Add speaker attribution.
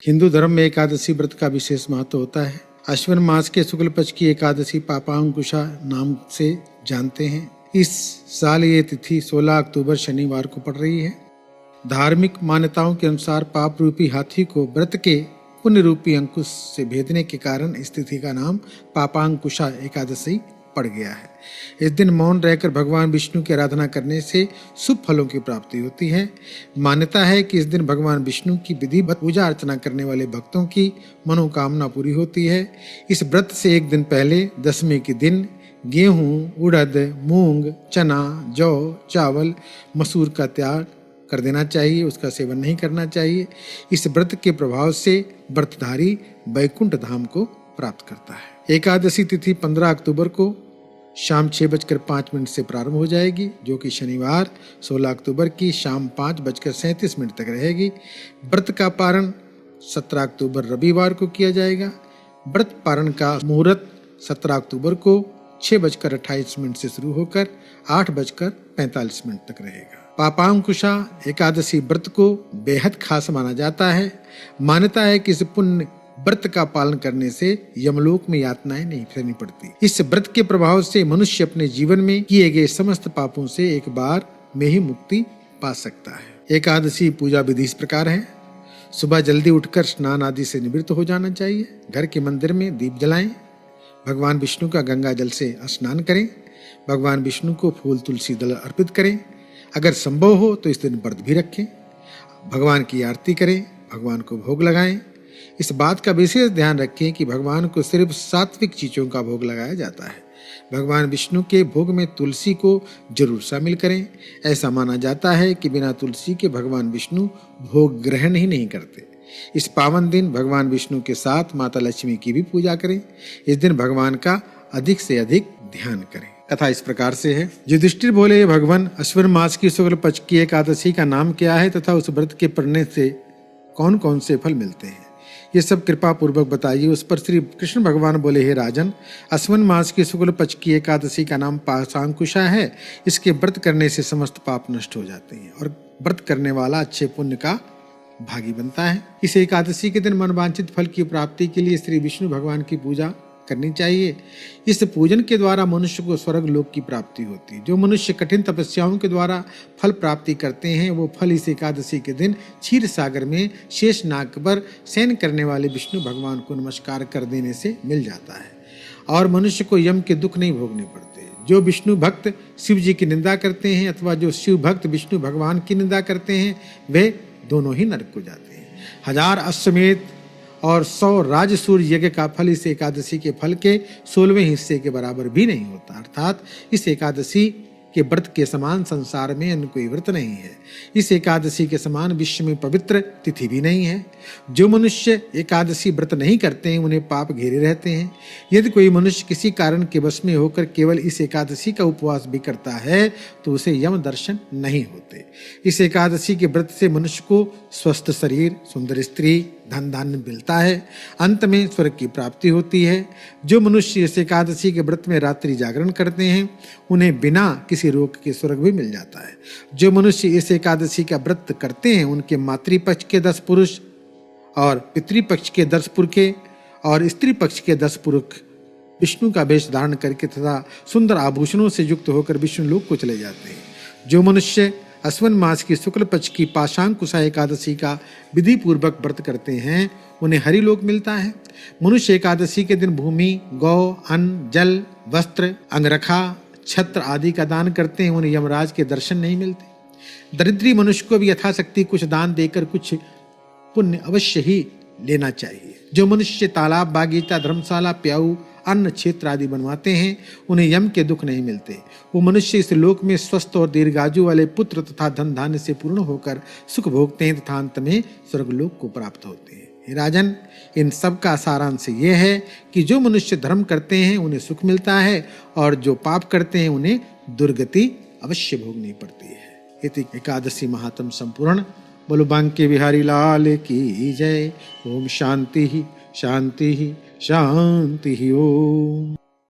Speaker 1: हिंदू धर्म में एकादशी व्रत का विशेष महत्व होता है। अश्विन मास के शुक्ल पक्ष की एकादशी पापांकुशा नाम से जानते हैं। इस साल ये तिथि 16 अक्टूबर शनिवार को पड़ रही है। धार्मिक मान्यताओं के अनुसार पाप रूपी हाथी को व्रत के पुण्य रूपी अंकुश से भेदने के कारण इस तिथि का नाम पापांकुशा एकादशी पड़ गया है। इस दिन मौन रहकर भगवान विष्णु की आराधना करने से शुभ फलों की प्राप्ति होती है। मान्यता है कि इस दिन भगवान विष्णु की विधिवत पूजा अर्चना करने वाले भक्तों की मनोकामना पूरी होती है। इस व्रत से एक दिन पहले दशमी के दिन गेहूं, उड़द, मूंग, चना, जौ, चावल, मसूर का त्याग कर देना चाहिए, उसका सेवन नहीं करना चाहिए। इस व्रत के प्रभाव से व्रतधारी वैकुंठ धाम को प्राप्त करता है। एकादशी तिथि 15 अक्टूबर को शाम 6:05 से प्रारंभ हो जाएगी, जो कि शनिवार 16 अक्टूबर की शाम 5:37 तक रहेगी। व्रत का पारण 17 अक्टूबर रविवार को किया जाएगा। व्रत पारण का मुहूर्त 17 अक्टूबर को 6:28 से शुरू होकर 8:45 तक रहेगा। पापांकुशा एकादशी व्रत को बेहद खास माना जाता है। मान्यता है कि इस पुण्य व्रत का पालन करने से यमलोक में यातनाएं नहीं सहनी पड़ती। इस व्रत के प्रभाव से मनुष्य अपने जीवन में किए गए समस्त पापों से एक बार में ही मुक्ति पा सकता है। एकादशी पूजा विधि इस प्रकार है। सुबह जल्दी उठकर स्नान आदि से निवृत्त हो जाना चाहिए। घर के मंदिर में दीप जलाएं। भगवान विष्णु का गंगा जल से स्नान करें। भगवान विष्णु को फूल तुलसी दल अर्पित करें। अगर संभव हो तो इस दिन व्रत भी रखें। भगवान की आरती करें। भगवान को भोग लगाएं। इस बात का विशेष ध्यान रखें कि भगवान को सिर्फ सात्विक चीजों का भोग लगाया जाता है। भगवान विष्णु के भोग में तुलसी को जरूर शामिल करें। ऐसा माना जाता है कि बिना तुलसी के भगवान विष्णु भोग ग्रहण ही नहीं करते। इस पावन दिन भगवान विष्णु के साथ माता लक्ष्मी की भी पूजा करें। इस दिन भगवान का अधिक से अधिक ध्यान करें। कथा इस प्रकार से है। युधिष्ठिर बोले, भगवान अश्विन मास की शुक्ल पक्ष की एकादशी का नाम क्या है तथा उस व्रत के पढ़ने से कौन कौन से फल मिलते हैं, ये सब कृपा पूर्वक बताइए। उस पर श्री कृष्ण भगवान बोले, हे राजन, अश्विन मास की शुक्ल पक्ष की एकादशी का नाम पाशांकुशा है। इसके व्रत करने से समस्त पाप नष्ट हो जाते हैं और व्रत करने वाला अच्छे पुण्य का भागी बनता है। इस एकादशी के दिन मनवांछित फल की प्राप्ति के लिए श्री विष्णु भगवान की पूजा करनी चाहिए। इस पूजन के द्वारा मनुष्य को स्वर्ग लोक की प्राप्ति होती है। जो मनुष्य कठिन तपस्याओं के द्वारा फल प्राप्ति करते हैं, वो फल इस एकादशी के दिन क्षीर सागर में शेष नाग पर शयन करने वाले विष्णु भगवान को नमस्कार कर देने से मिल जाता है और मनुष्य को यम के दुख नहीं भोगने पड़ते। जो विष्णु भक्त शिव जी की निंदा करते हैं अथवा जो शिव भक्त विष्णु भगवान की निंदा करते हैं, वे दोनों ही नरक को जाते हैं। 1000 अश्वमेध और 100 राजसूय यज्ञ का फल इस एकादशी के फल के 16वें हिस्से के बराबर भी नहीं होता। अर्थात इस एकादशी के व्रत के समान संसार में अन्य कोई व्रत नहीं है। इस एकादशी के समान विश्व में पवित्र तिथि भी नहीं है। जो मनुष्य एकादशी व्रत नहीं करते हैं, उन्हें पाप घेरे रहते हैं। यदि कोई मनुष्य किसी कारण के वश में होकर केवल इस एकादशी का उपवास भी करता है तो उसे यम दर्शन नहीं होते। इस एकादशी के व्रत से मनुष्य को स्वस्थ शरीर, सुंदर स्त्री, धन धान्य मिलता है। अंत में स्वर्ग की प्राप्ति होती है। जो मनुष्य इस एकादशी के व्रत में रात्रि जागरण करते हैं, उन्हें बिना किसी रोग के स्वर्ग भी मिल जाता है। जो मनुष्य इस एकादशी का व्रत करते हैं, उनके मातृपक्ष के 10 पुरुष और पितृपक्ष के 10 पुरखे और स्त्री पक्ष के 10 पुरुष विष्णु का वेश धारण करके तथा सुंदर आभूषणों से युक्त होकर विष्णु लोक को चले जाते हैं। जो मनुष्य अश्विन मास की शुक्ल पक्ष की पाशांकुशा एकादशी का विधि पूर्वक व्रत करते हैं, उन्हें हरिलोक मिलता है। मनुष्य एकादशी के दिन भूमि, गौ, अन्न, जल, वस्त्र, अंगरखा, छत्र आदि का दान करते हैं, उन्हें यमराज के दर्शन नहीं मिलते। दरिद्री मनुष्य को भी यथाशक्ति कुछ दान देकर कुछ पुण्य अवश्य ही लेना चाहिए। जो मनुष्य तालाब, बागीचा, धर्मशाला, प्याऊ, अन्न क्षेत्र आदि बनवाते हैं, उन्हें यम के दुख नहीं मिलते। वो मनुष्य इस लोक में स्वस्थ और दीर्घायु वाले पुत्र तथा धन धान्य से पूर्ण होकर सुख भोगते हैं तथा अंत में स्वर्गलोक को प्राप्त होते हैं। हे राजन, इन सब का सारांश ये है कि जो मनुष्य धर्म करते हैं उन्हें सुख मिलता है और जो पाप करते हैं उन्हें दुर्गति अवश्य भोगनी पड़ती है। इति एकादशी महात्म संपूर्ण। बोलो बांके बिहारी लाल की जय। ओम शांति ही शांति ही शांति ही। ओम।